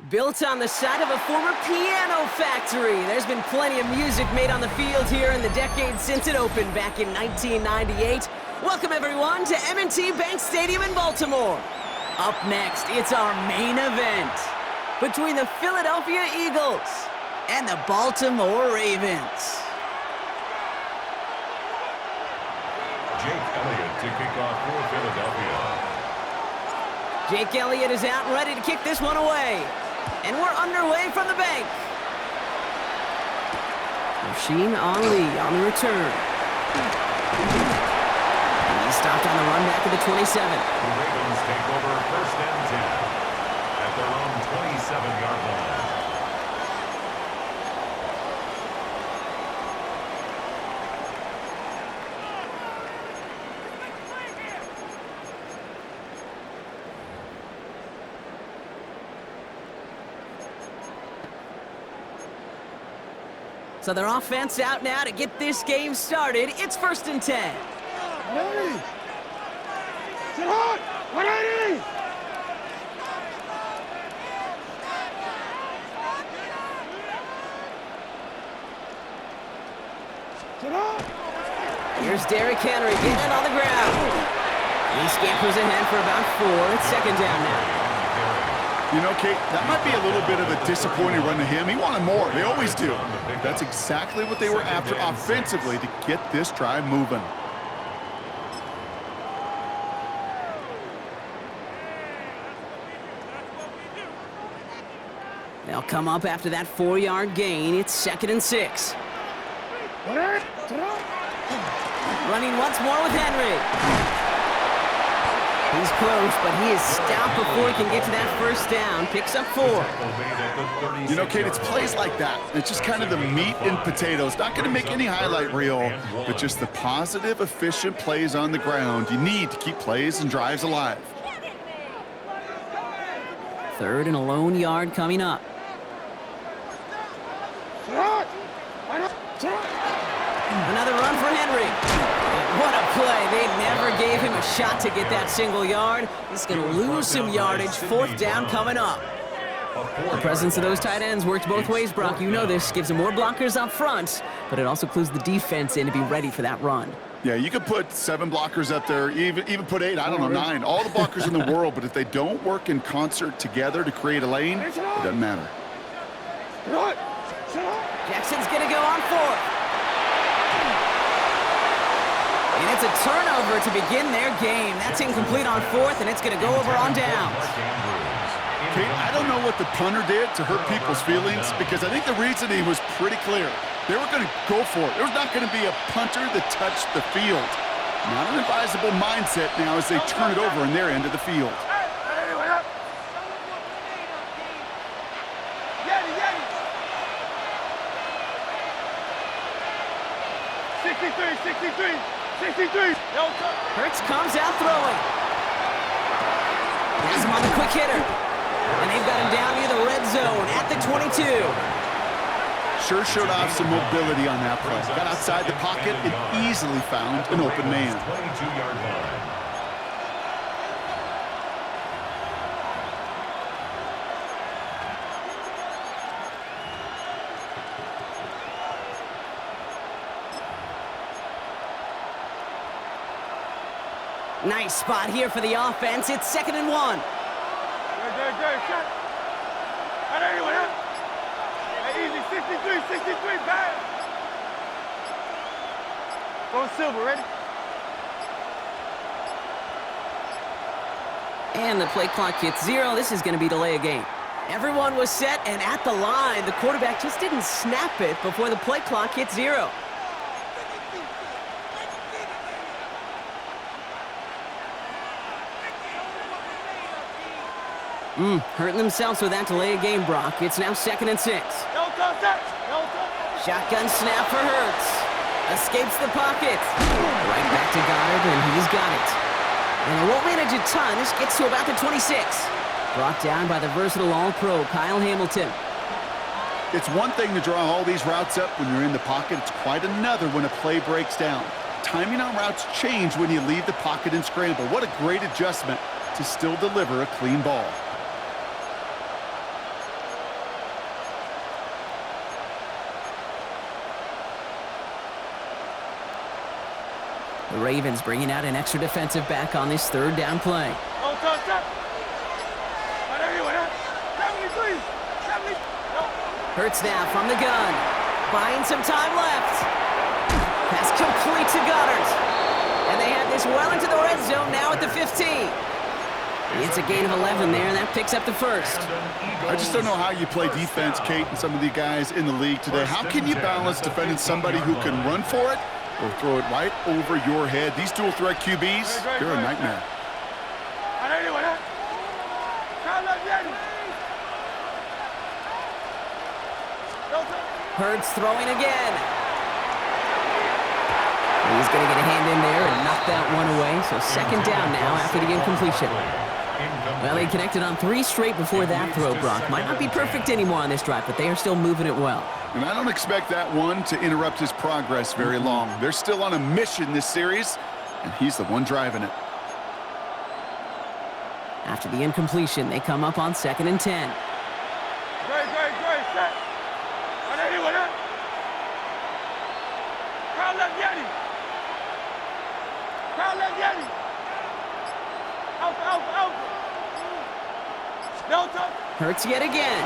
Built on the site of a former piano factory, there's been plenty of music made on the field here in the decade since it opened back in 1998. Welcome, everyone, to M&T Bank Stadium in Baltimore. Up next, it's our main event between the Philadelphia Eagles and the Baltimore Ravens. Jake Elliott to kick off for Philadelphia. Jake Elliott is out and ready to kick this one away. And we're underway from the bank. Rasheen Ali on the return. He stopped on the run back at the 27. The Ravens take over first and 10 at their own 27-yard line. So their offense out now to get this game started. It's first and 10. Ready! Sit hot! Ready! Sit hot! Here's Derrick Henry getting it on the ground. He scampers ahead for about 4. It's second down now. You know, Kate, that might be a little bit of a disappointing run to him. He wanted more. They always do. That's exactly what they were after offensively to get this drive moving. They'll come up after that 4-yard gain. It's second and 6. Running once more with Henry. He's close, but he is stopped before he can get to that first down. Picks up 4. You know, Kate, it's plays like that. It's just kind of the meat and potatoes. Not going to make any highlight reel, but just the positive, efficient plays on the ground. You need to keep plays and drives alive. Third and a lone yard coming up. Another run for Henry. What a play. They never gave him a shot to get that single yard. He's going to lose some yardage. Fourth down coming up. The presence of those tight ends works both ways, Brock. You know this. Gives them more blockers up front, but it also clues the defense in to be ready for that run. Yeah, you could put 7 blockers up there, even put 8, I don't know, 9. All the blockers in the world, but if they don't work in concert together to create a lane, it doesn't matter. Jackson's going to go on 4th. And it's a turnover to begin their game. That's incomplete on 4th, and it's going to go over on downs. Kate, I don't know what the punter did to hurt people's feelings, because I think the reasoning was pretty clear. They were going to go for it. There was not going to be a punter that touched the field. Not an advisable mindset now as they turn it over in their end of the field. 63. Hurts comes out throwing. Has him on the quick hitter. And they've got him down near the red zone at the 22. Sure showed off some mobility on that play. Got outside the pocket and easily found an open man. 22-yard line. Nice spot here for the offense. It's second and 1. Good, shot. Easy, 63, bad. Going silver, ready? And the play clock hits 0. This is going to be delay a game. Everyone was set and at the line. The quarterback just didn't snap it before the play clock hit 0. Hurting themselves with that delay of game, Brock. It's now second and 6. Shotgun snap for Hurts. Escapes the pocket. Right back to Goddard, and he's got it. And it won't manage a ton. This gets to about the 26. Brought down by the versatile All-Pro, Kyle Hamilton. It's one thing to draw all these routes up when you're in the pocket. It's quite another when a play breaks down. Timing on routes change when you leave the pocket and scramble. What a great adjustment to still deliver a clean ball. The Ravens bringing out an extra defensive back on this third down play. Oh, touch, touch. Hurts now from the gun. Buying some time left. Pass complete to Goddard. And they have this well into the red zone now at the 15. It's a gain of 11 there, and that picks up the first. I just don't know how you play defense, Kate, and some of the guys in the league today. How can you balance defending somebody who can run for it or throw it right over your head? These dual threat QBs, they're a nightmare. Hurts throwing again. He's going to get a hand in there and knock that one away. So second down now after the incompletion. Well, they connected on 3 straight before that throw, Brock. Might not be perfect anymore on this drive, but they are still moving it well. And I don't expect that one to interrupt his progress very long. They're still on a mission this series, and he's the one driving it. After the incompletion, they come up on 2nd and 10. Great, set. Crowd left Yeti. Alpha. No touch. Hurts yet again.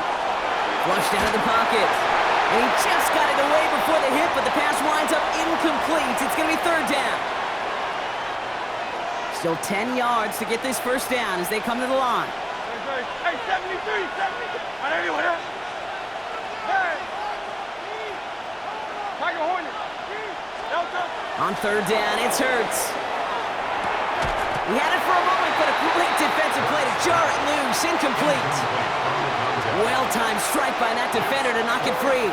Flushed out of the pocket. And he just got it away before the hit, but the pass winds up incomplete. It's going to be third down. Still 10 yards to get this first down as they come to the line. Hey, 73. Hey. Tiger Hornet. No touch. On third down, it's Hurts. He had it for a moment, but a great defensive play to jar it loose. Incomplete. Well-timed strike by that defender to knock it free.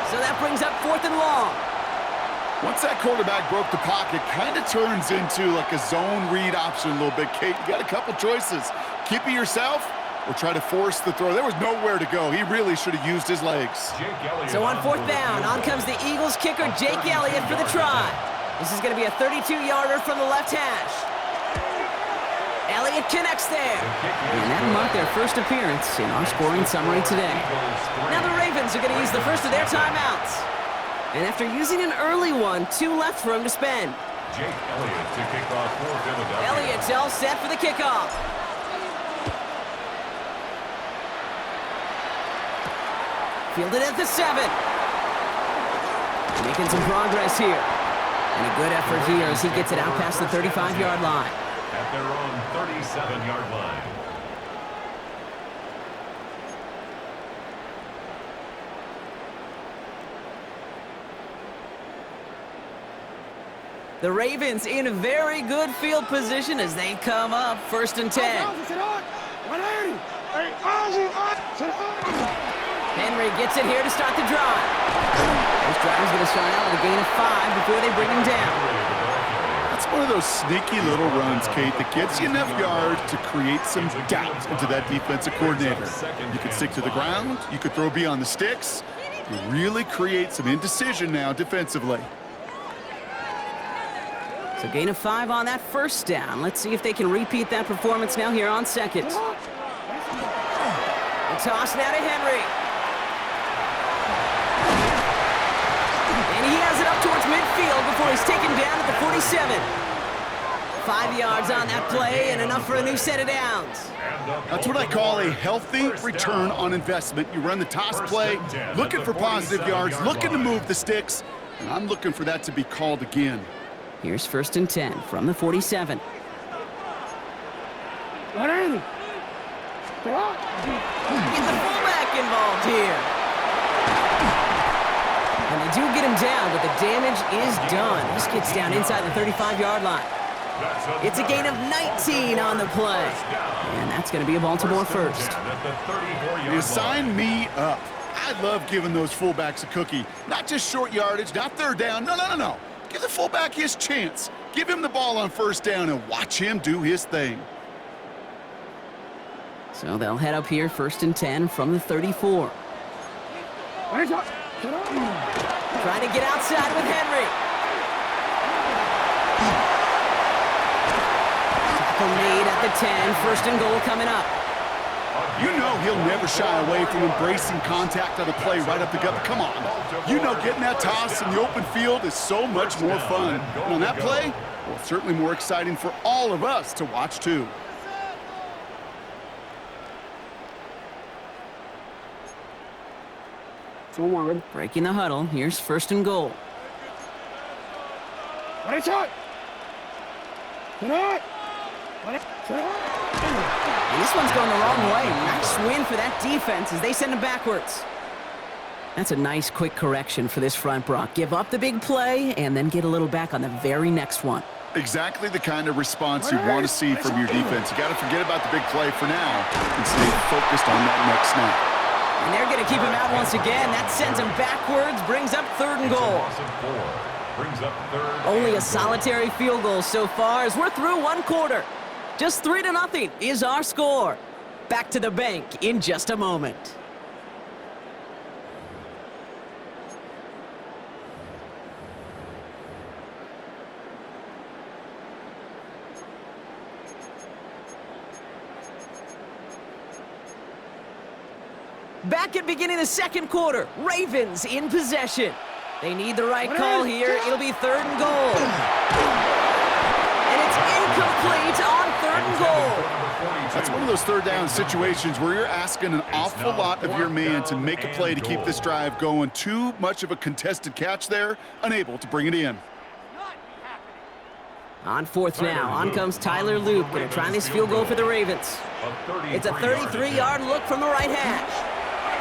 So that brings up 4th and long. Once that quarterback broke the pocket, kind of turns into like a zone read option a little bit. Kate, you got a couple choices. Keep it yourself or try to force the throw. There was nowhere to go. He really should have used his legs. So on 4th down, on comes the Eagles kicker, Jake Elliott, for the try. This is going to be a 32-yarder from the left hash. Elliott connects there. And that marked their first appearance in our scoring summary today. Now the Ravens are going to use the first of their timeouts. And after using an early one, 2 left for him to spend. Jake Elliott to kick off for Philadelphia. Elliott's all set for the kickoff. Fielded at the 7. Making some progress here. And a good effort here as he gets it out past the 35-yard line. At their own 37-yard line. The Ravens in a very good field position as they come up 1st and 10. Henry gets it here to start the drive. This drive is going to start out with a gain of 5 before they bring him down. That's one of those sneaky little runs, Kate, that gets you enough yards to create some doubt into that defensive coordinator. You could stick to the ground. You could throw beyond the sticks. You really create some indecision now defensively. So gain of 5 on that first down. Let's see if they can repeat that performance now here on 2nd. A toss now to Henry. And he has it up towards midfield before he's taken down at the 47. 5 yards on that play and enough for a new set of downs. That's what I call a healthy return on investment. You run the toss play, looking for positive yards, looking to move the sticks, and I'm looking for that to be called again. Here's 1st and 10 from the 47. Get the fullback involved here. And they do get him down, but the damage is done. This gets down inside the 35-yard line. It's a gain of 19 on the play. And that's going to be a Baltimore first. You sign me up. I love giving those fullbacks a cookie. Not just short yardage, not third down. No. Give the fullback his chance. Give him the ball on 1st down and watch him do his thing. So they'll head up here 1st and 10 from the 34. Trying to get outside with Henry. Tackle made at the 10. 1st and goal coming up. You know he'll never shy away from embracing contact on the play right up the gut. But come on. You know getting that toss in the open field is so much more fun. And on that play, well, it's certainly more exciting for all of us to watch, too. Breaking the huddle. Here's first and goal. And this one's going the wrong way. Nice win for that defense as they send him backwards. That's a nice quick correction for this front, Brock. Give up the big play and then get a little back on the very next one. Exactly the kind of response you want to see from your defense. You got to forget about the big play for now and stay focused on that next snap. And they're going to keep him out once again. That sends him backwards, brings up third and goal. Only a solitary field goal so far as we're through one quarter. Just 3-0 is our score. Back to the bank in just a moment. Back at beginning of the second quarter, Ravens in possession. They need the right call here. It'll be third and goal. And it's incomplete on third and goal. That's one of those third down situations where you're asking an awful lot of your man to make a play to keep this drive going. Too much of a contested catch there, unable to bring it in. On fourth now, on comes Tyler Loop, going to try this field goal for the Ravens. It's a 33-yard look from the right hash.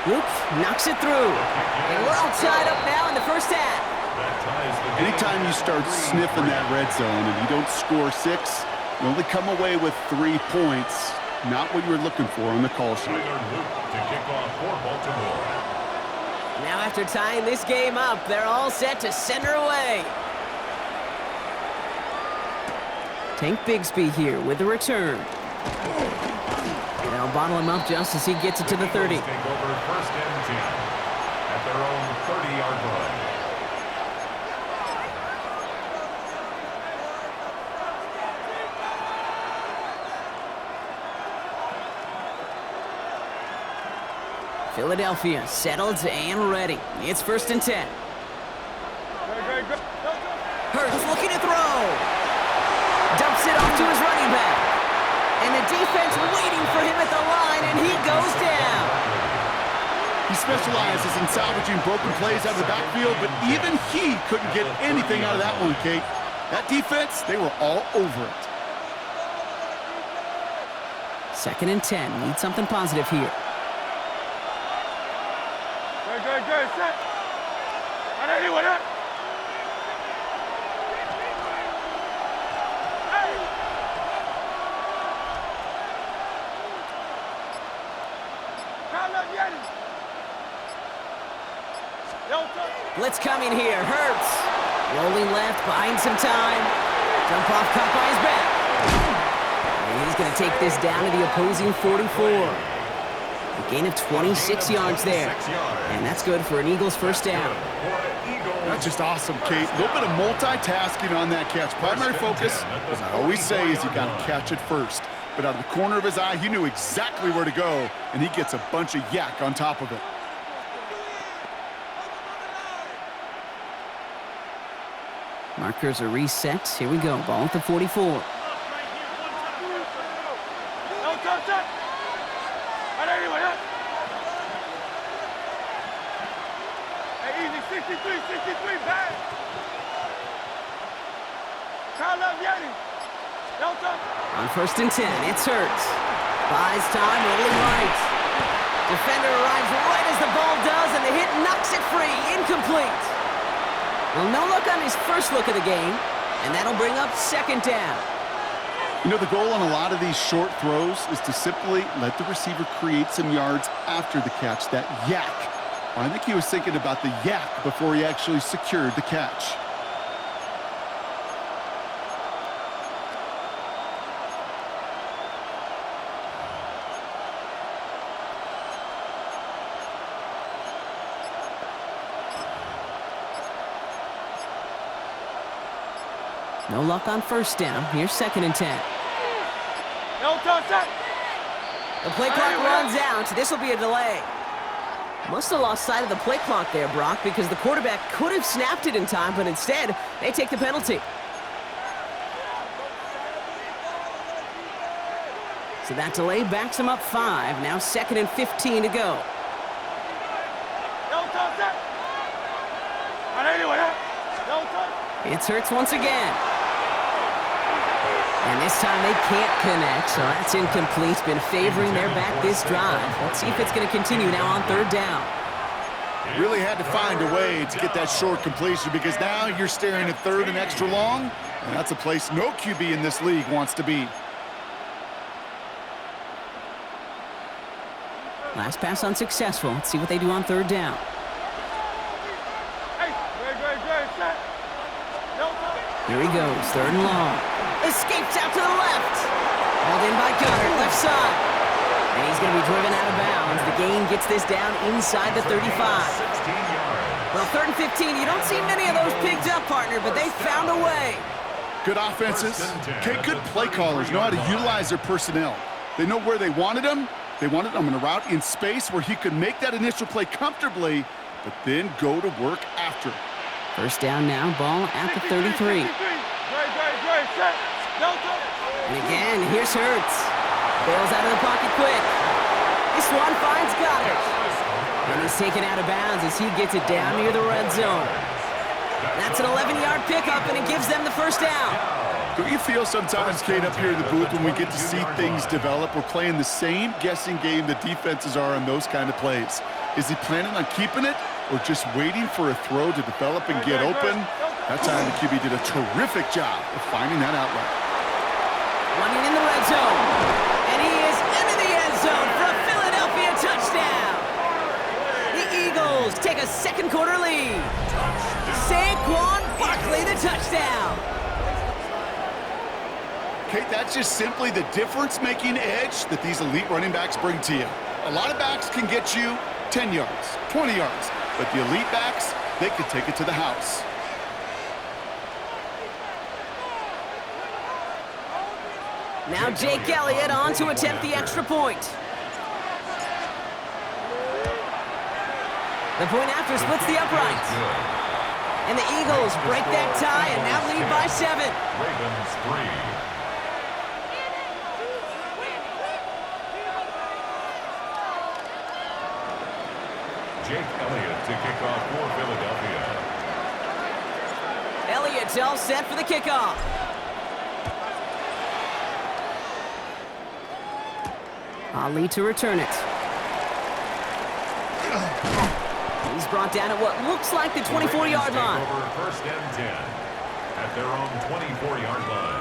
Loop knocks it through. And we're all tied up now in the first half. Anytime you start sniffing that red zone and you don't score 6, you only come away with 3 points. Not what you were looking for on the call sheet. Now after tying this game up, they're all set to send her away. Tank Bigsby here with the return. They'll bottle him up just as he gets it to the 30. Take over first and 10 at their own 30-yard line. Philadelphia settled and ready. It's first and 10. Hurts looking to throw. Dumps it off to his running back. And the defense waiting for him at the line, and he goes down. He specializes in salvaging broken plays out of the backfield, but even he couldn't get anything out of that one, Kate. That defense, they were all over it. Second and 10. Need something positive here. Good, set. I know you want it. Blitz coming here. Hurts. Rolling left, buying some time. Jump off, caught by his back. And he's going to take this down to the opposing 44. A gain of 26 yards there. And that's good for an Eagles first down. That's just awesome, Kate. A little bit of multitasking on that catch. Primary focus, as I always say, is you got to catch it first. But out of the corner of his eye, he knew exactly where to go, and he gets a bunch of yak on top of it. Markers are reset. Here we go. Ball at the 44. On first and 10, it's Hurts. Buys time, rolling right. Defender arrives right as the ball does, and the hit knocks it free. Incomplete. Well, no look on his first look of the game, and that'll bring up second down. You know, the goal on a lot of these short throws is to simply let the receiver create some yards after the catch, that yak. Well, I think he was thinking about the yak before he actually secured the catch. No luck on first down. Here's second and 10. No touch that. The play clock runs out. This will be a delay. Must have lost sight of the play clock there, Brock, because the quarterback could have snapped it in time, but instead, they take the penalty. So that delay backs them up 5. Now 2nd and 15 to go. It's Hurts once again. And this time they can't connect, so that's incomplete. Been favoring their back this drive. Let's see if it's going to continue now on 3rd down. Really had to find a way to get that short completion because now you're staring at 3rd and extra long, and that's a place no QB in this league wants to be. Last pass unsuccessful. Let's see what they do on 3rd down. Here he goes, 3rd and long. Escapes out to the left. Hauled in by Gunner, left side. And he's going to be driven out of bounds. The gain gets this down inside the 35. Well, 3rd and 15, you don't see many of those picked up, partner, but they found a way. Good offenses. Okay, good play callers know how to utilize their personnel. They know where they wanted them. They wanted him in a route in space where he could make that initial play comfortably, but then go to work after. 1st down now, ball at the 33. And again, here's Hurts. Bails out of the pocket quick. This one finds Goddard. And he's taken out of bounds as he gets it down near the red zone. That's an 11-yard pickup, and it gives them the 1st down. Don't you feel sometimes, Kate, up here in the booth when we get to see things develop? We're playing the same guessing game the defenses are on those kind of plays. Is he planning on keeping it or just waiting for a throw to develop and get open? That time the QB did a terrific job of finding that outlet. Running in the red zone. And he is into the end zone for a Philadelphia touchdown. The Eagles take a 2nd quarter lead. Saquon Barkley the touchdown. Kate, that's just simply the difference-making edge that these elite running backs bring to you. A lot of backs can get you 10 yards, 20 yards, but the elite backs, they can take it to the house. Now Jake Elliott on to attempt the extra point. The point after splits the upright. And the Eagles break that tie and now lead by 7. Ravens 3. Jake Elliott to kick off for Philadelphia. Elliott's all set for the kickoff. Ali to return it. He's brought down at what looks like the 24-yard line. Over 1st and 10 at their own 24-yard line.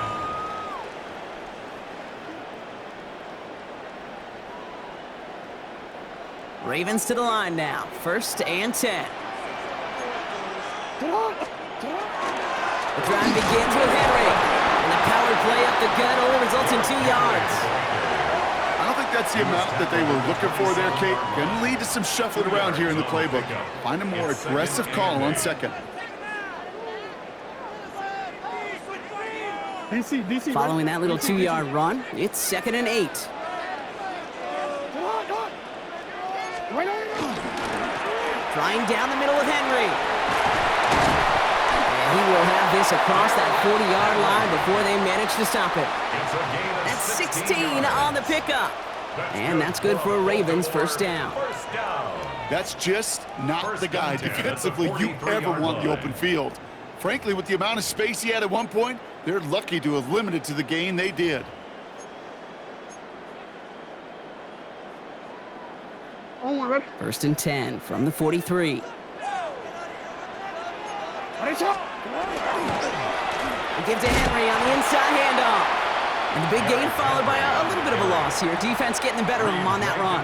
Ravens to the line now. 1st and 10. The drive begins with Henry. And the power play up the gut only results in 2 yards. I don't think that's the amount that they were looking for there, Kate. Going to lead to some shuffling around here in the playbook. Find a more aggressive call on 2nd. Following that little 2-yard run, it's 2nd and 8. Trying down the middle with Henry. And he will have this across that 40-yard line before they manage to stop it. That's 16 on the pickup. And that's good for a Ravens 1st down. That's just not the guy defensively you ever want the open field. Frankly, with the amount of space he had at one point, they're lucky to have limited to the gain they did. First and 10 from the 43. They give to Henry on the inside handoff. And the big gain followed by a little bit of a loss here. Defense getting the better of him on that run.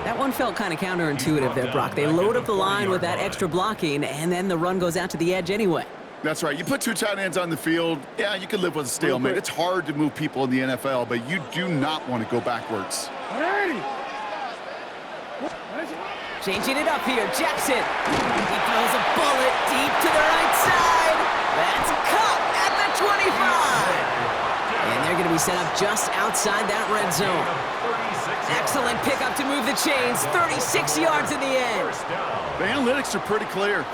That one felt kind of counterintuitive there, Brock. They load up the line with that extra blocking, and then the run goes out to the edge anyway. That's right. You put 2 tight ends on the field, yeah, you can live with a stalemate. It's hard to move people in the NFL, but you do not want to go backwards. Changing it up here, Jackson. He throws a bullet deep to the right side. That's caught at the 25. And they're going to be set up just outside that red zone. Excellent pickup to move the chains. 36 yards in the end. The analytics are pretty clear.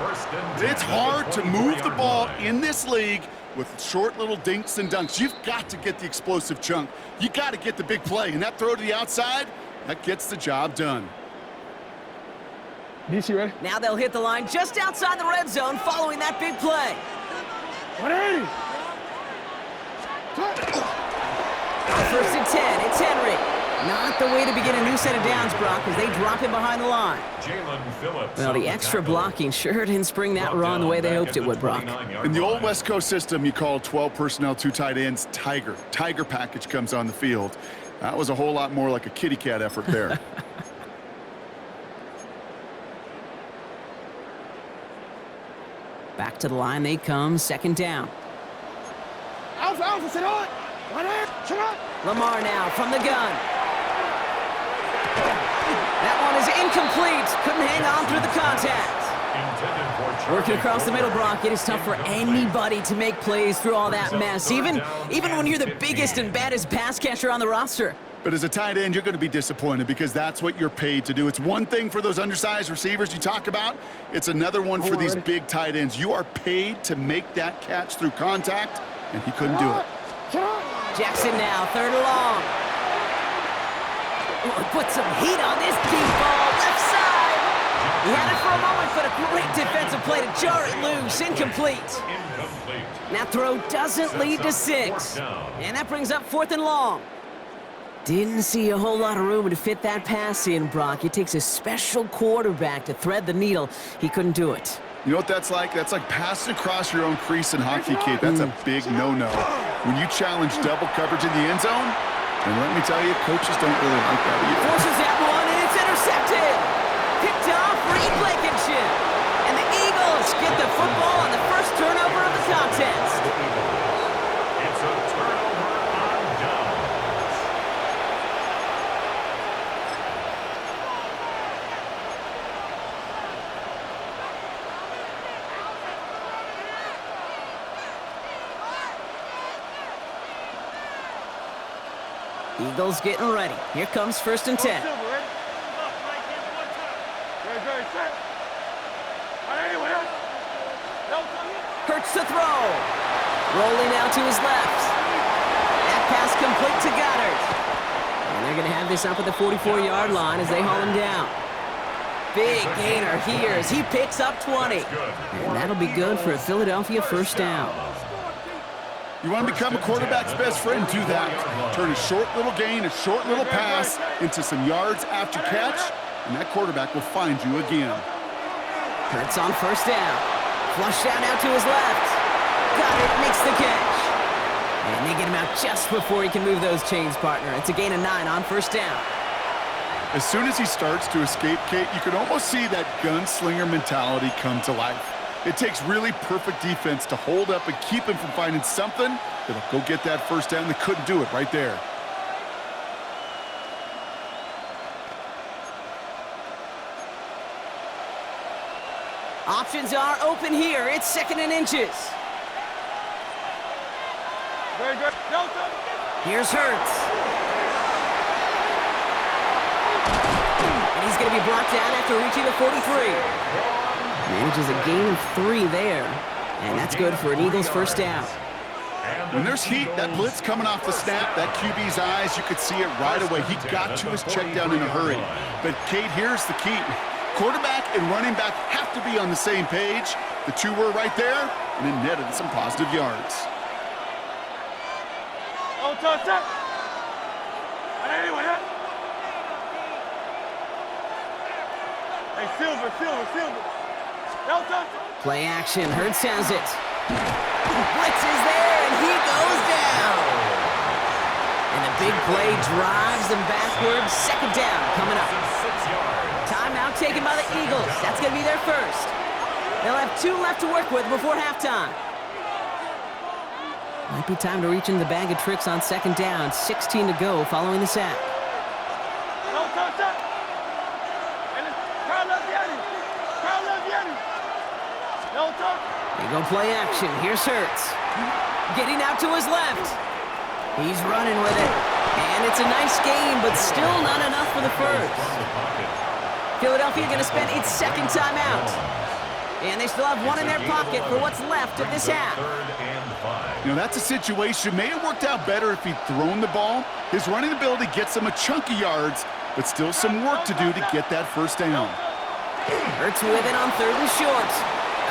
It's hard to move the ball in this league with short little dinks and dunks. You've got to get the explosive chunk. You got to get the big play. And that throw to the outside, that gets the job done. DC, ready? Now they'll hit the line just outside the red zone following that big play. 180. First and 10, it's Henry. Not the way to begin a new set of downs, Brock, as they drop him behind the line. Well, the extra blocking sure didn't spring that run the way they hoped it would, Brock. In the old West Coast system, you call 12 personnel, 2 tight ends, Tiger. Tiger package comes on the field. That was a whole lot more like a kitty cat effort there. Back to the line they come, second down. Alpha, sit on. Lamar now from the gun. That one is incomplete. Couldn't hang on through the contact. Working across the middle, Brock, it is tough for anybody to make plays through all that mess, even when you're the biggest and baddest pass catcher on the roster. But as a tight end, you're going to be disappointed because that's what you're paid to do. It's one thing for those undersized receivers you talk about. It's another one for these big tight ends. You are paid to make that catch through contact, and he couldn't do it. Jackson now, third and long. Oh, put some heat on this deep ball, left side. He had it for a moment, but a great defensive play to jar it loose, incomplete. That throw doesn't lead to 6. And that brings up fourth and long. Didn't see a whole lot of room to fit that pass in, Brock. It takes a special quarterback to thread the needle. He couldn't do it. You know what that's like? That's like passing across your own crease in hockey, kid. That's a big no-no. When you challenge double coverage in the end zone, and let me tell you, coaches don't really like that either. Forces that one, and it's intercepted. Picked off Reed Blankenship. And the Eagles get the football on the first turnover of the contest. It's a turnover on downs. Eagles getting ready. Here comes first and 10. Hurts to throw. Rolling out to his left. That pass complete to Goddard. And they're going to have this up at the 44-yard line as they haul him down. Big gainer here as he picks up 20. And that'll be good for a Philadelphia first down. You want to become a quarterback's best friend, do that. Turn a short little gain, a short little pass into some yards after catch, and that quarterback will find you again. Hurts on first down. Flush down out to his left. Goddard makes the catch. And they get him out just before he can move those chains, partner. It's a gain of 9 on first down. As soon as he starts to escape, Kate, you can almost see that gunslinger mentality come to life. It takes really perfect defense to hold up and keep him from finding something that'll go get that first down. They couldn't do it right there. Options are open here. It's second and inches. Very good. Here's Hurts. And he's going to be brought down after reaching the 43. Manages a gain of 3 there. And that's good for an Eagles first down. When there's heat, that blitz coming off the snap, that QB's eyes, you could see it right away. He got to his check down in a hurry. But, Kate, here's the key. Quarterback and running back have to be on the same page. The two were right there, and it netted some positive yards. Oh, touch that. Hey, Silver. No touch. Play action. Hurts has it. Blitz is there, and he goes down. And the big play drives them backwards. Second down coming up. Timeout taken by the Eagles. That's going to be their first. They'll have 2 left to work with before halftime. Might be time to reach in the bag of tricks on second down. 16 to go following the sack. No touch that. And Carl Leviani. No touch. They go play action. Here's Hurts. Getting out to his left. He's running with it. And it's a nice game, but still not enough for the first. Philadelphia going to spend its second timeout. And they still have one in their pocket for what's left of this half. You know, that's a situation. May have worked out better if he'd thrown the ball. His running ability gets him a chunk of yards, but still some work to do to get that first down. Hurts with it on 3rd and short.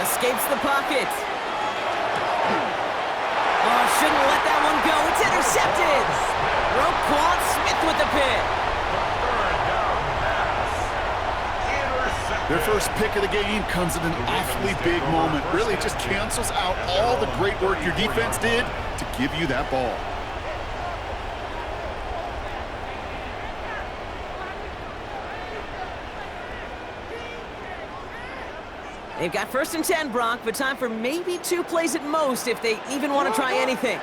Escapes the pocket. Oh, shouldn't let that one go. It's intercepted. Roquan Smith with the pick. Their first pick of the game comes at an awfully big moment. Really just cancels out all the great work your defense did to give you that ball. They've got 1st and 10, Brock, but time for maybe 2 plays at most if they even want to try anything.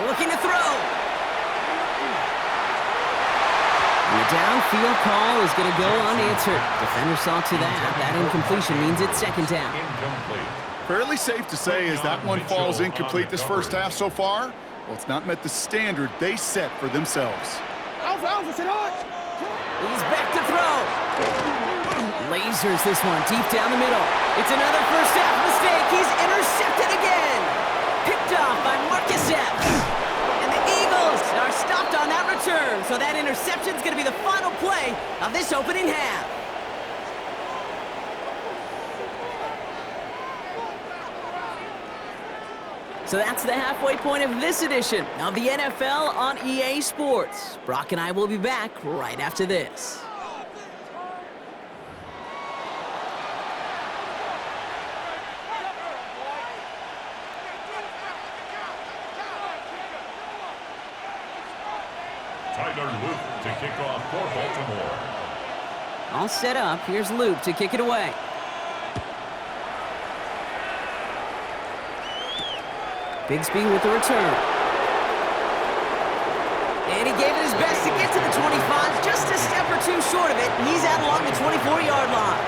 Looking to throw. The downfield call is going to go unanswered. Defender saw to that. That incompletion means it's 2nd down. Fairly safe to say as that one falls incomplete this first half so far, well, it's not met the standard they set for themselves. He's back to throw. Lasers this one deep down the middle. It's another first half mistake. He's intercepted again. Picked off by Marcus Epps. And the Eagles are stopped on that return. So that interception is going to be the final play of this opening half. So that's the halfway point of this edition of the NFL on EA Sports. Brock and I will be back right after this. Tyler Luke to kick off for Baltimore. All set up. Here's Luke to kick it away. Bigsby with the return. And he gave it his best to get to the 25, just a step or 2 short of it. He's out along the 24-yard line.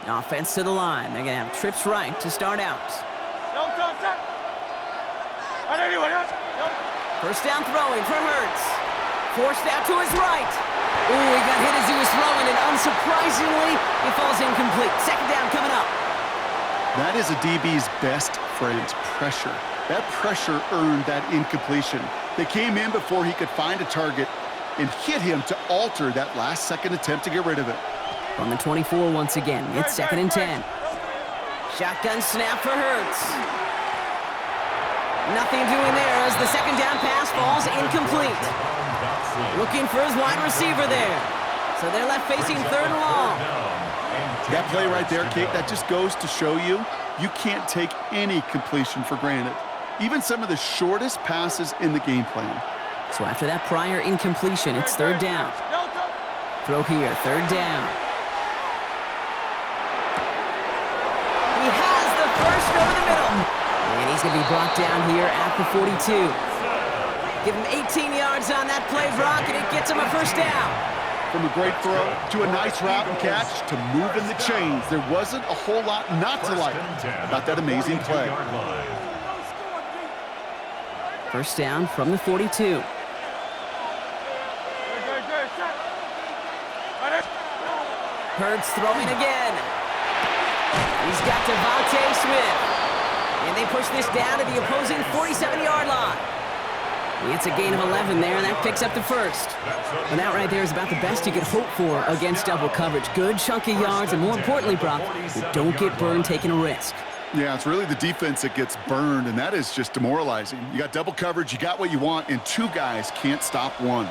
Offense to the line. They're going to have trips right to start out. First down throwing from Hurts. Forced out to his right. Ooh, he got hit as he was throwing, and unsurprisingly, he falls incomplete. 2nd down coming up. That is a DB's best friend, pressure. That pressure earned that incompletion. They came in before he could find a target and hit him to alter that last-second attempt to get rid of it. From the 24 once again, it's 2nd and 10. Shotgun snap for Hurts. Nothing doing there as the 2nd down pass falls incomplete. Looking for his wide receiver there. So they're left facing 3rd and long. That play right there, Kate, that just goes to show you can't take any completion for granted. Even some of the shortest passes in the game plan. So after that prior incompletion, it's 3rd down. Throw here, 3rd down. He has the first over the middle. And he's going to be brought down here at the 42. Give him 18 yards on that play, Brock, and it gets him a first down. From a great throw to a nice route and catch to moving the chains, there wasn't a whole lot not to like about that amazing play. First down from the 42. Hurts throwing again. He's got Devontae Smith. And they push this down to the opposing 47-yard line. It's a gain of 11 there, and that picks up the first. And that right there is about the best you could hope for against double coverage. Good chunk of yards, and more importantly, Brock, you don't get burned taking a risk. Yeah, it's really the defense that gets burned, and that is just demoralizing. You got double coverage, you got what you want, and 2 guys can't stop one.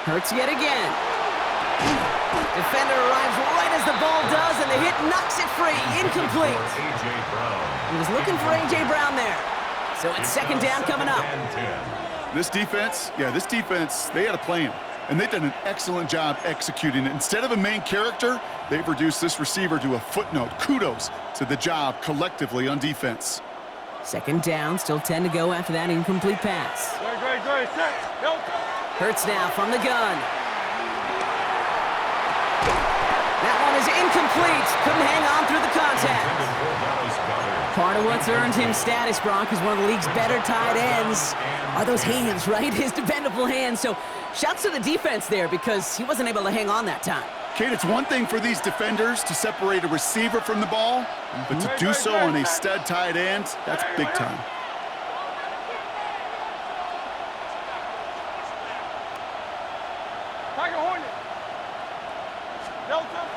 Hurts yet again. Defender arrives right as the ball does, and the hit knocks it free. Incomplete. He was looking for A.J. Brown there. So it's second down coming up. This defense, they had a plan. And they've done an excellent job executing it. Instead of a main character, they've reduced this receiver to a footnote. Kudos to the job collectively on defense. Second down, still 10 to go after that incomplete pass. Great. Set. Hurts now from the gun. That one is incomplete. Couldn't hang on through the contact. Part of what's earned him status, Brock, is one of the league's better tight ends. Are those hands, right? His dependable hands. So shouts to the defense there because he wasn't able to hang on that time. Kate, it's one thing for these defenders to separate a receiver from the ball, but to do so on a stud tight end, that's big time.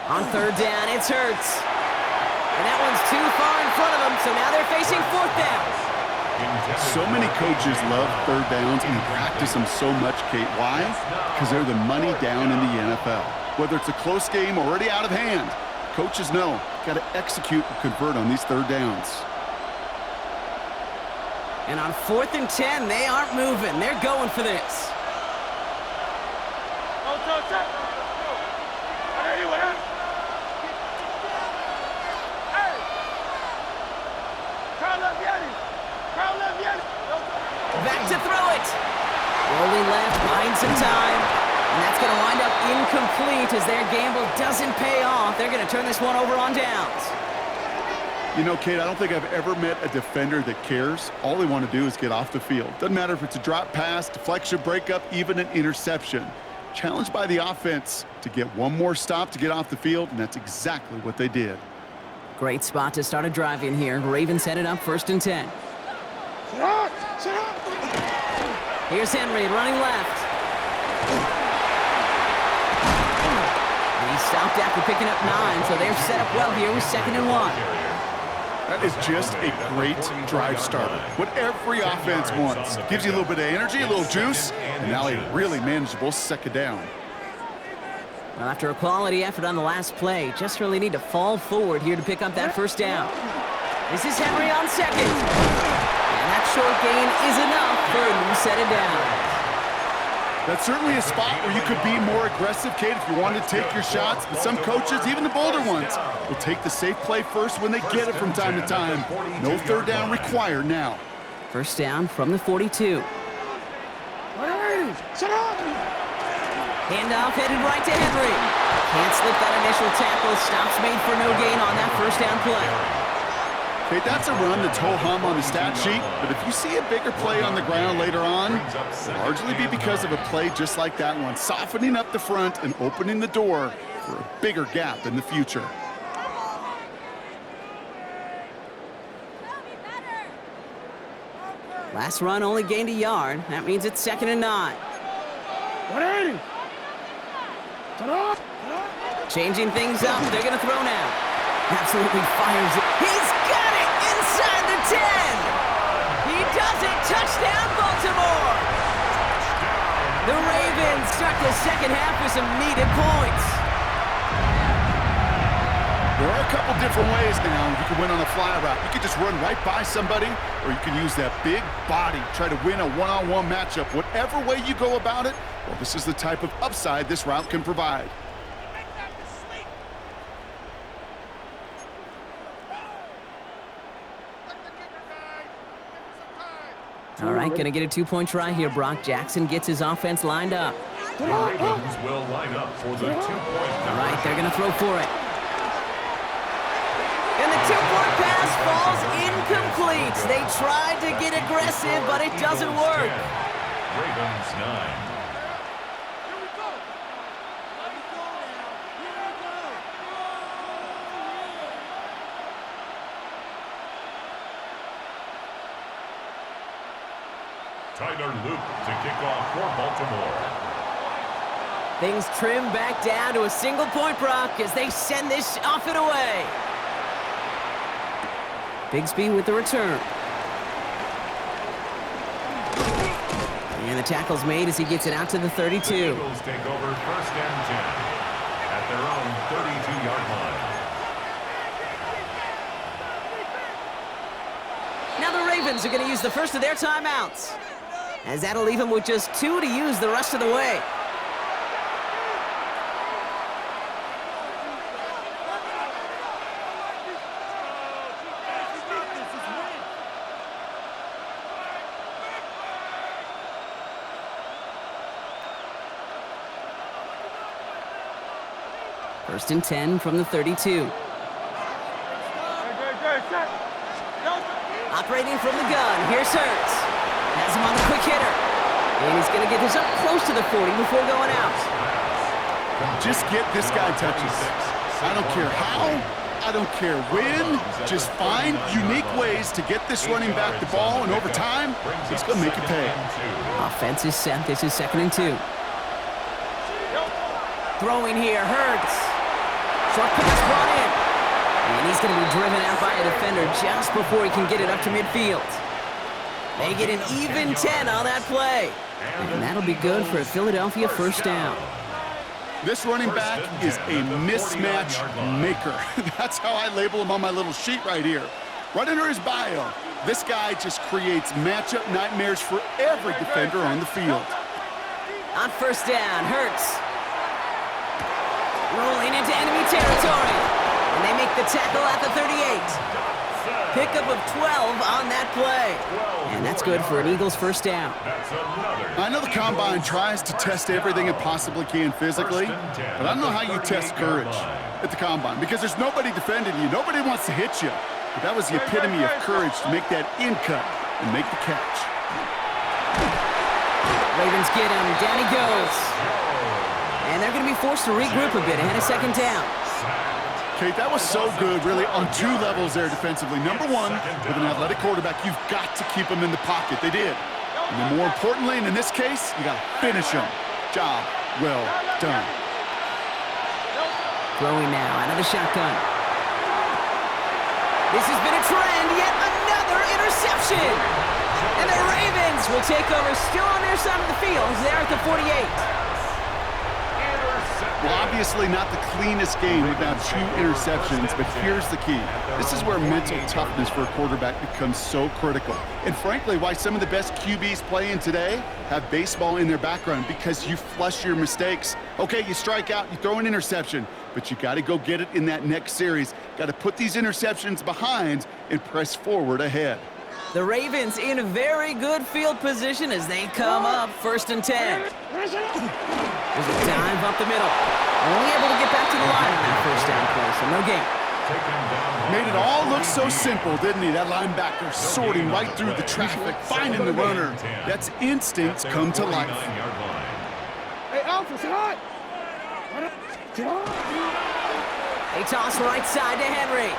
On third down, it's Hurts. And that one's too far in front of them, so now they're facing fourth down. So many coaches love third downs and practice them so much, Kate. Why? Because they're the money down in the NFL. Whether it's a close game or already out of hand, coaches know got to execute and convert on these third downs. And on 4th and 10, they aren't moving. They're going for this. Back to throw it. Rolling left, buying some time. And that's going to wind up incomplete as their gamble doesn't pay off. They're going to turn this one over on downs. You know, Kate, I don't think I've ever met a defender that cares. All they want to do is get off the field. Doesn't matter if it's a drop pass, deflection, breakup, even an interception. Challenged by the offense to get one more stop to get off the field, and that's exactly what they did. Great spot to start a drive in here. Ravens set it up 1st and 10. Sit up. Here's Henry running left. And he stopped after picking up 9, so they're set up well here with 2nd and 1. That is just a great drive starter. What every offense wants. Gives you a little bit of energy, a little juice, and now a really manageable second down. Well, after a quality effort on the last play, just really need to fall forward here to pick up that first down. This is Henry on 2nd. And that short gain is enough for a new set of downs. That's certainly a spot where you could be more aggressive, Kate, if you wanted to take your shots. But some coaches, even the bolder ones, will take the safe play first when they get it from time to time. No third down required now. First down from the 42. Sit up. Handoff headed right to Henry. Can't slip that initial tackle. Stops made for no gain on that first down play. Hey, that's a run that's ho-hum on the stat sheet, but if you see a bigger play on the ground later on, it'll largely be because of a play just like that one, softening up the front and opening the door for a bigger gap in the future. Last run only gained a yard. That means it's 2nd and 9. 180. Changing things up. They're going to throw now. Absolutely fires it. He's got it inside the 10. He does it. Touchdown, Baltimore. The Ravens start the second half with some needed points. There are a couple different ways now you can win on a fly route. You can just run right by somebody, or you can use that big body, try to win a one-on-one matchup. Whatever way you go about it, well, this is the type of upside this route can provide. All right, going to get a 2-point try here, Brock. Jackson gets his offense lined up. The Ravens will line up for the 2-point. All right, they're going to throw for it. And the 2-point pass falls incomplete. They tried to get aggressive, but it doesn't work. Ravens 9. Tyler Luke to kick off for Baltimore. Things trim back down to a single point, Brock, as they send this off and away. Bigsby with the return. And the tackle's made as he gets it out to the 32. The Eagles take over 1st and 10 at their own Ravens are going to use the first of their timeouts, as that'll leave them with just 2 to use the rest of the way. First and 10 from the 32. Operating from the gun, here's Hurts. Has him on the quick hitter. And he's going to get this up close to the 40 before going out. Just get this guy touches. I don't care how, I don't care when. Just find unique ways to get this running back the ball, and over time, it's going to make you pay. Offense is set. This is 2nd and 2. Throwing here, Hurts. Short pass brought in. And he's going to be driven out by a defender just before he can get it up to midfield. They get an even 10 on that play. And that'll be good for a Philadelphia first down. This running back is a mismatch maker. That's how I label him on my little sheet right here. Right under his bio, this guy just creates matchup nightmares for every defender on the field. On first down, Hurts. Rolling into enemy territory. And they make the tackle at the 38. Pickup of 12 on that play. And that's good for an Eagles first down. I know the Combine tries to test everything it possibly can physically, but I don't know how you test courage at the Combine, because there's nobody defending you. Nobody wants to hit you. But that was the epitome of courage to make that in cut and make the catch. Ravens get him. Down he goes. And they're going to be forced to regroup a bit ahead of 2nd down. Kate, that was so good, really, on 2 levels there defensively. Number 1, with an athletic quarterback, you've got to keep him in the pocket. They did. And then more importantly, and in this case, you got to finish him. Job well done. Throwing now out of the shotgun. This has been a trend, yet another interception. And the Ravens will take over, still on their side of the field. They're at the 48. Well, obviously not the cleanest game without 2 interceptions, but here's the key. This is where mental toughness for a quarterback becomes so critical. And frankly, why some of the best QBs playing today have baseball in their background, because you flush your mistakes. Okay, you strike out, you throw an interception, but you got to go get it in that next series. Got to put these interceptions behind and press forward ahead. The Ravens in a very good field position as they come up 1st and 10. There's a dive up the middle. Only able to get back to the line on that first down play, so no gain. Made it all look so simple, didn't he? That linebacker sorting right through the traffic, finding the runner. That's instincts come to life. Hey, Alpha, sit on! They toss right side to Henry.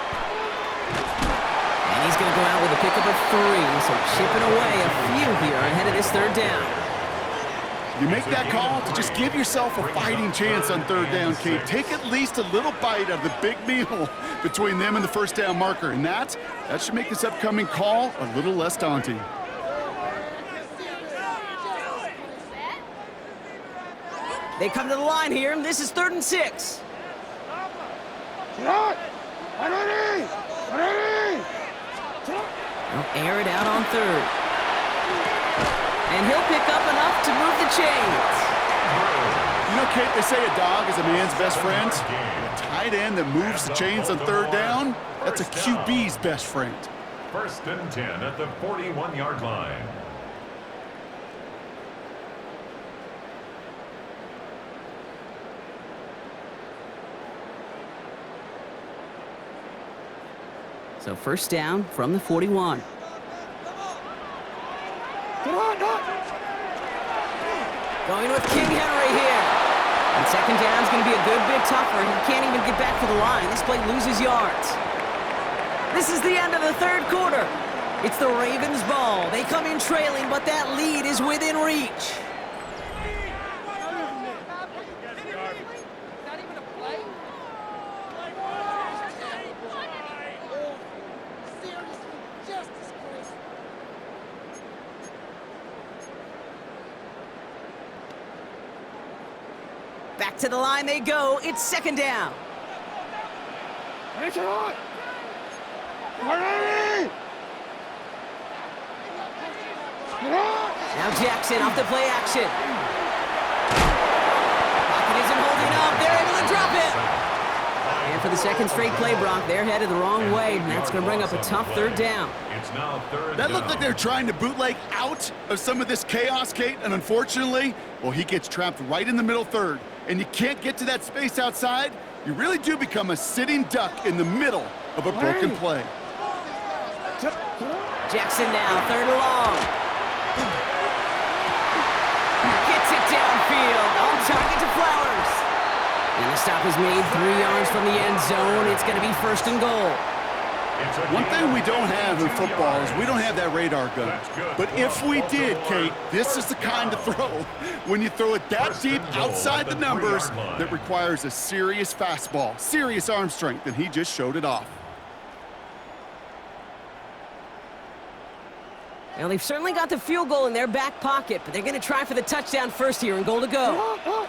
And he's going to go out with a pickup of 3, so chipping away a few here ahead of this 3rd down. You make that call to just give yourself a fighting chance on 3rd down, Kate. Take at least a little bite out of the big meal between them and the first down marker, and that should make this upcoming call a little less daunting. They come to the line here, and this is 3rd and 6. They'll air it out on 3rd. And he'll pick up enough to move the chains. You know, Kate, they say a dog is a man's best friend. A tight end that moves the chains on 3rd down, that's a QB's best friend. 1st and 10 at the 41-yard line. So 1st down from the 41. Going with King Henry here. And 2nd down is going to be a good bit tougher. He can't even get back to the line. This play loses yards. This is the end of the 3rd quarter. It's the Ravens' ball. They come in trailing, but that lead is within reach. Back to the line they go. It's 2nd down. Now Jackson off the play action. Pocket isn't holding up. They're able to drop it. And for the second straight play, Brock, they're headed the wrong way, and that's going to bring up a tough third down. It's now third That down. looked like they were trying to bootleg out of some of this chaos, Kate, and unfortunately, well, he gets trapped right in the middle third, and you can't get to that space outside. You really do become a sitting duck in the middle of a broken play. Jackson now, third and long. Gets it downfield, on target to Flowers. And the stop is made 3 yards from the end zone. It's going to be first and goal. One thing we don't have in football is we don't have that radar gun. But if we did, Kate, this is the kind of throw, when you throw it that deep outside the numbers, that requires a serious fastball, serious arm strength, and he just showed it off. Now, they've certainly got the field goal in their back pocket, but they're going to try for the touchdown first here and goal to go. Trying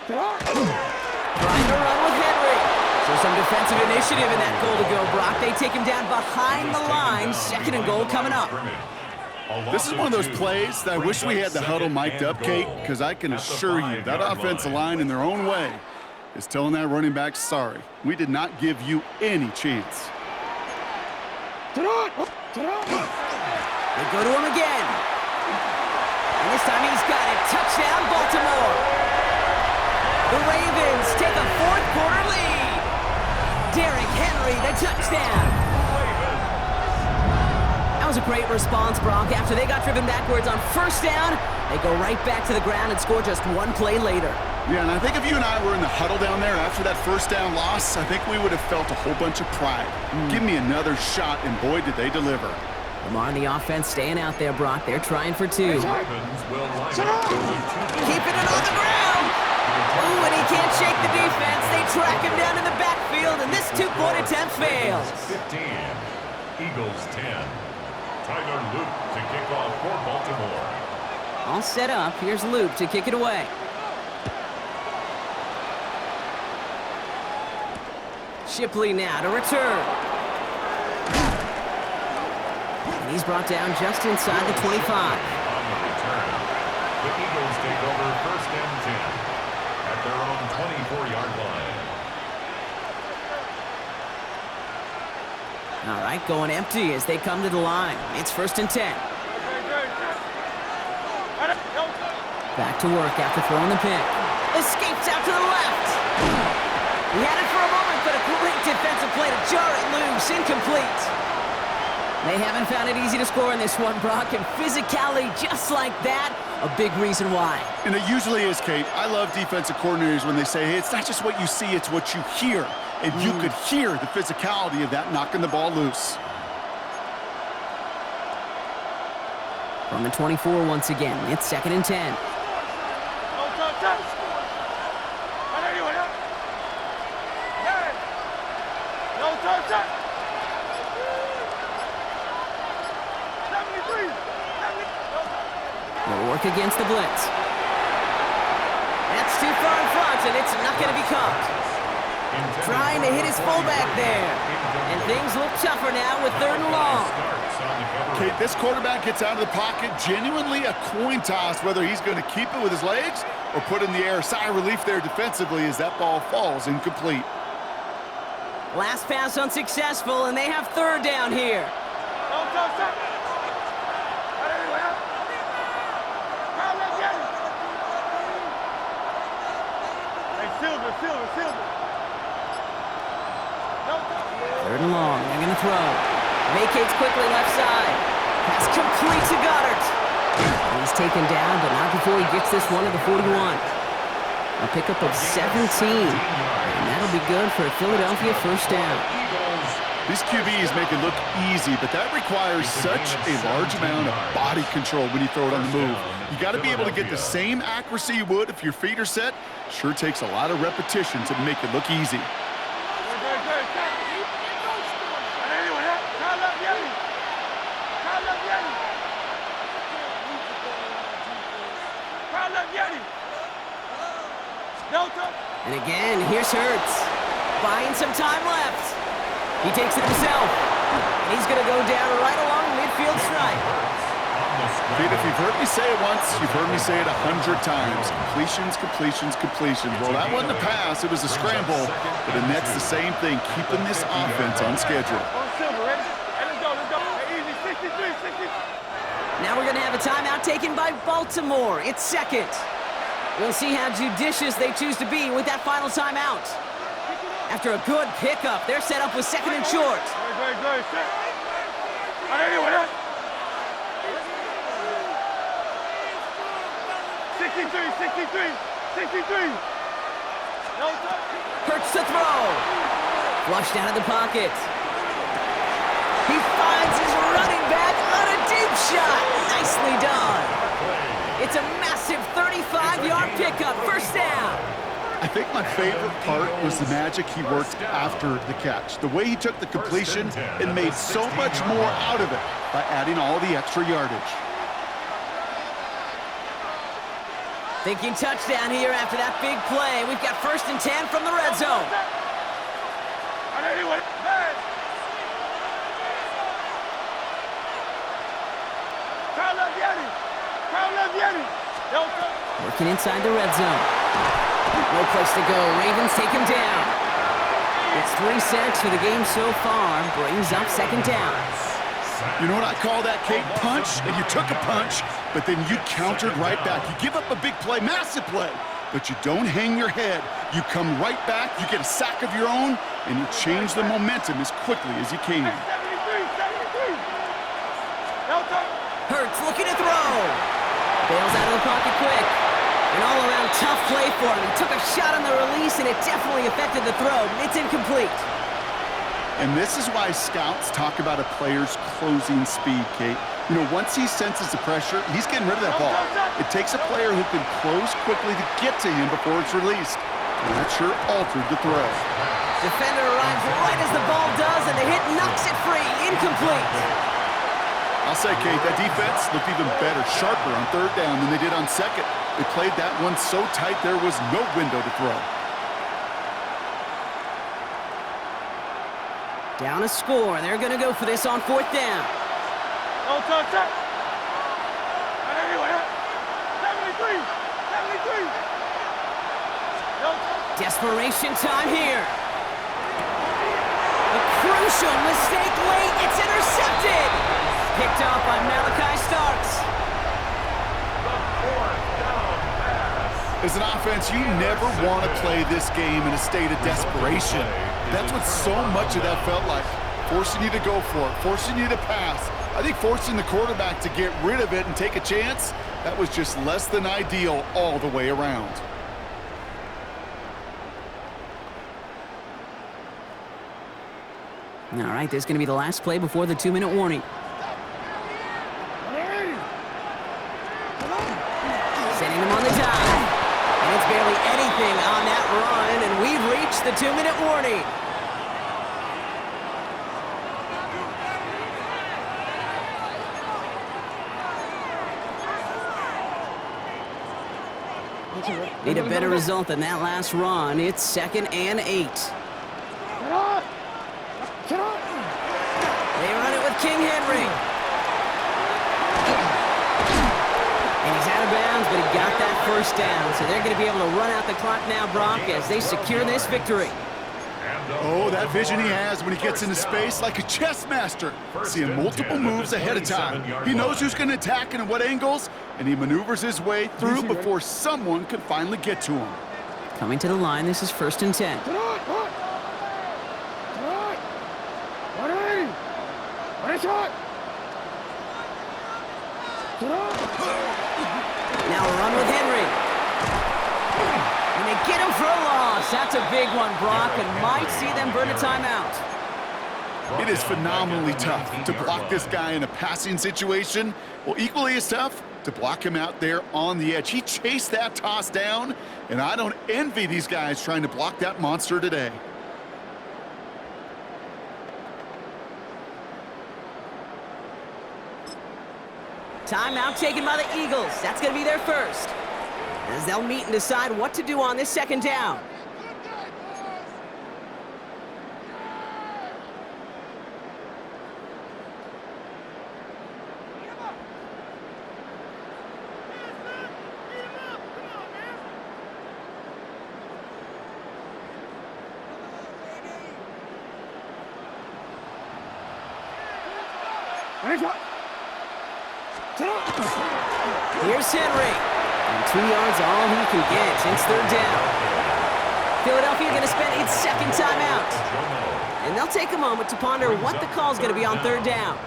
to run with Henry. So some defensive initiative in that goal to go, Brock. They take him down behind the line. Second and goal coming up. This is one of those plays that I wish we had the huddle mic'd up, Kate, because I can assure you that offensive line in their own way is telling that running back, sorry, we did not give you any chance. They go to him again. And this time he's got it. Touchdown, Baltimore. The Ravens take a fourth-quarter lead. Derrick Henry, the touchdown. That was a great response, Brock. After they got driven backwards on first down, they go right back to the ground and score just one play later. Yeah, and I think if you and I were in the huddle down there after that first down loss, I think we would have felt a whole bunch of pride. Give me another shot, and boy, did they deliver. Lamar and the offense staying out there, Brock. They're trying for two. Ravens will line up. Keeping it on the ground. Ooh, and he can't shake the defense. They track him down in the backfield, and this two-point attempt fails. 15, Eagles 10. Tyler Luke to kick off for Baltimore. All set up. Here's Luke to kick it away. Shipley now to return. And he's brought down just inside the 25. On the return, the Eagles take over first and 10 at their own 24-yard line. All right, going empty as they come to the line. It's first and 10. Back to work after throwing the pick. Escapes out to the left. He had it for a moment, but a great defensive play to jar it loose. Incomplete. They haven't found it easy to score in this one, Brock, and physicality just like that, a big reason why. And it usually is, Kate. I love defensive coordinators when they say, hey, it's not just what you see, it's what you hear. And you could hear the physicality of that knocking the ball loose. From the 24 once again, it's second and 10. They'll work against the blitz. That's too far in front, and it's not going to be caught. Trying to hit his fullback there. And things look tougher now with third and long. Kate, this quarterback gets out of the pocket, genuinely a coin toss whether he's going to keep it with his legs or put in the air. Sigh of relief there defensively as that ball falls incomplete. Last pass unsuccessful, and they have third down here. Third and long, they're going to throw. Vacates quickly left side. Pass complete to Goddard. And he's taken down, but not before he gets this one to the 41. A pickup of 17. And that'll be good for a Philadelphia first down. These QBs make it look easy, but that requires such a large amount of body control when you throw it on the move. You got to be able to get the same accuracy you would if your feet are set. Sure takes a lot of repetition to make it look easy. And again, here's Hurts. Buying some time left. He takes it himself. And he's going to go down right along midfield stripe. Pete, if you've heard me say it once, you've heard me say it 100 times. Completions, completions, completions. Well, that wasn't a pass. It was a scramble. But the net's the same thing, keeping this offense on schedule. Now we're going to have a timeout taken by Baltimore. It's second. We'll see how judicious they choose to be with that final timeout. After a good pickup, they're set up with second and short. 63. Hurts to throw. Flushed out of the pocket. He finds his running back on a deep shot. Nicely done. It's a massive 35-yard pickup. First down. I think my favorite part was the magic he worked after the catch. The way he took the completion and made so much more out of it by adding all the extra yardage. Thinking touchdown here after that big play. We've got 1st and 10 from the red zone. Working inside the red zone. No place to go. Ravens take him down. It's 3 sacks for the game so far. Brings up 2nd down. You know what I call that, Kate? Punch, and you took a punch, but then you countered right back. You give up a big play, massive play, but you don't hang your head. You come right back, you get a sack of your own, and you change the momentum as quickly as you can. Hurts looking to throw. Bails out of the pocket quick. An all-around tough play for him. He took a shot on the release, and it definitely affected the throw. It's incomplete. And this is why scouts talk about a player's closing speed, Kate. You know, once he senses the pressure, he's getting rid of that ball. It takes a player who can close quickly to get to him before it's released. And that sure altered the throw. Defender arrives right as the ball does, and the hit knocks it free. Incomplete. I'll say, Kate, that defense looked even better, sharper on 3rd down than they did on 2nd. They played that one so tight there was no window to throw. Down a score. They're going to go for this on 4th down. Desperation time here. A crucial mistake late. It's intercepted. Picked off by Malachi Starks. As an offense, you never want to play this game in a state of desperation. That's what so much of that felt like. Forcing you to go for it, forcing you to pass. I think forcing the quarterback to get rid of it and take a chance, that was just less than ideal all the way around. All right, this is going to be the last play before the 2-minute warning. Sending him on the dive. And it's barely anything on that run, and we've reached the 2-minute warning. Need a better result than that last run. It's 2nd and 8. They run it with King Henry. And he's out of bounds, but he got that 1st down. So they're going to be able to run out the clock now, Brock, as they secure this victory. Oh, that vision he has when he gets into space like a chess master, seeing multiple moves ahead of time. He knows who's going to attack and at what angles, and he maneuvers his way through before someone can finally get to him. Coming to the line, this is 1st and 10. Now a run with Henry. And they get him for a loss. That's a big one, Brock, and might see them burn a timeout. It is phenomenally tough to block this guy in a passing situation. Well, equally as tough to block him out there on the edge. He chased that toss down, and I don't envy these guys trying to block that monster today. Timeout taken by the Eagles. That's going to be their first, as they'll meet and decide what to do on this 2nd down. Here's Henry. And 2 yards all he can get. It's third down. Philadelphia going to spend its second timeout. And they'll take a moment to ponder what the call is going to be on third down.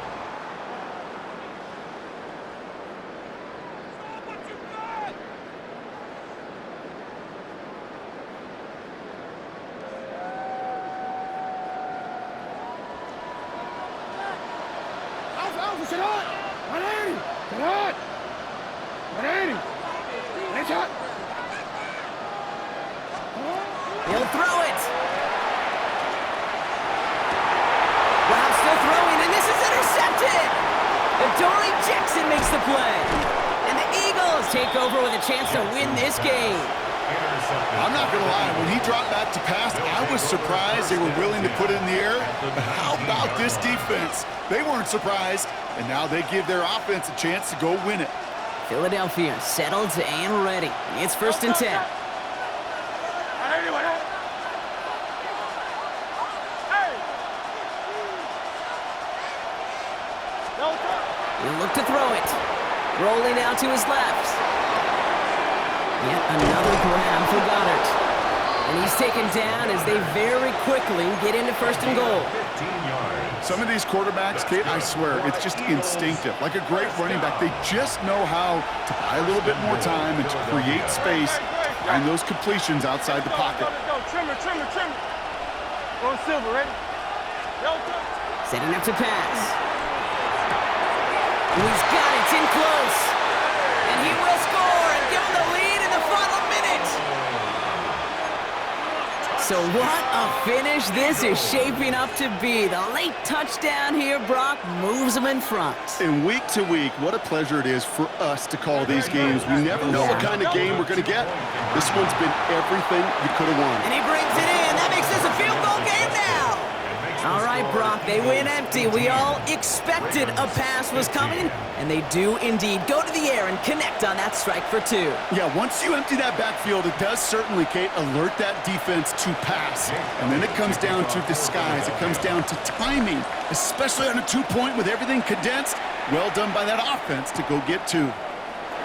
He'll throw it. Wow, still throwing, and this is intercepted. Adoree Jackson makes the play. And the Eagles take over with a chance to win this game. I'm not going to lie, when he dropped back to pass, I was surprised they were willing to put it in the air. But how about this defense? They weren't surprised, and now they give their offense a chance to go win it. Philadelphia settled and ready. It's 1st and 10. He'll look to throw it. Rolling out to his left. Yet another grab for Goddard. And he's taken down as they very quickly get into 1st and goal. Some of these quarterbacks, Kate, I swear, it's just instinctive. Like a great running back, they just know how to buy a little bit more time and to create space to find those completions outside the pocket. Trimmer. Go Silver, ready? Setting up to pass. He's got it in close. And he will score and give him the lead in the final minute. So what a finish this is shaping up to be. The late touchdown here, Brock, moves them in front. And week to week, what a pleasure it is for us to call these games. We never know what kind of game we're going to get. This one's been everything you could have won. And he brings it in. That makes this a field goal game now. All right, Brock, they win empty. We all expected a pass was coming, and they do indeed go to the air and connect on that strike for 2. Yeah, once you empty that backfield, it does certainly, Kate, alert that defense to pass. And then it comes down to disguise. It comes down to timing, especially on a 2-point with everything condensed. Well done by that offense to go get 2.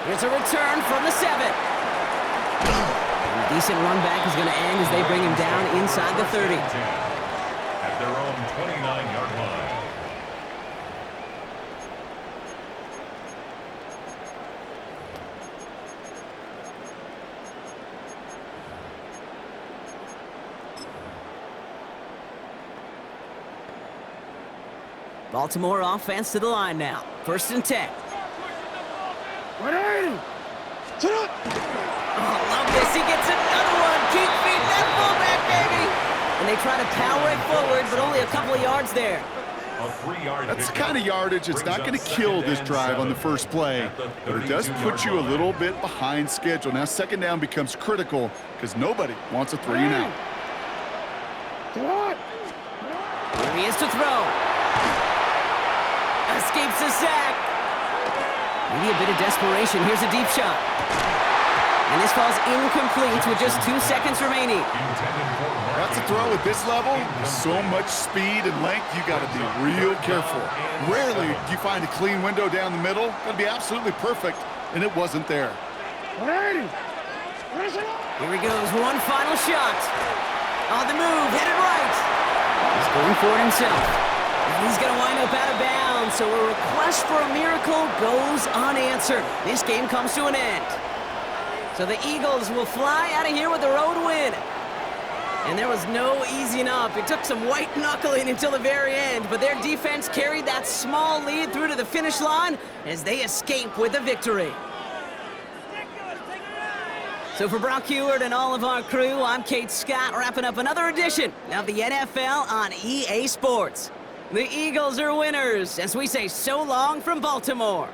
Here's a return from the 7. And a decent run back is going to end as they bring him down inside the 30. At their own 29-yard line. Baltimore offense to the line now. 1st and 10. Oh, love this. He gets another one. Keep feeding that fullback, baby. And they try to power it forward, but only a couple of yards there. That's the kind of yardage that's not going to kill this drive on the first play, but it does put you a little bit behind schedule. Now, 2nd down becomes critical because nobody wants a 3-and-out. Here he is to throw. Escapes the sack. Maybe a bit of desperation. Here's a deep shot. And this falls incomplete with just 2 seconds remaining. That's a throw at this level. With so much speed and length, you got to be real careful. Rarely do you find a clean window down the middle. Got to be absolutely perfect, and it wasn't there. Here he goes. One final shot. On the move, headed right. He's going for it himself. And he's going to wind up out of bounds, so a request for a miracle goes unanswered. This game comes to an end. So the Eagles will fly out of here with the road win. And there was no easing up. It took some white knuckling until the very end, but their defense carried that small lead through to the finish line as they escape with a victory. So for Brock Heward and all of our crew, I'm Kate Scott, wrapping up another edition of the NFL on EA Sports. The Eagles are winners as we say so long from Baltimore.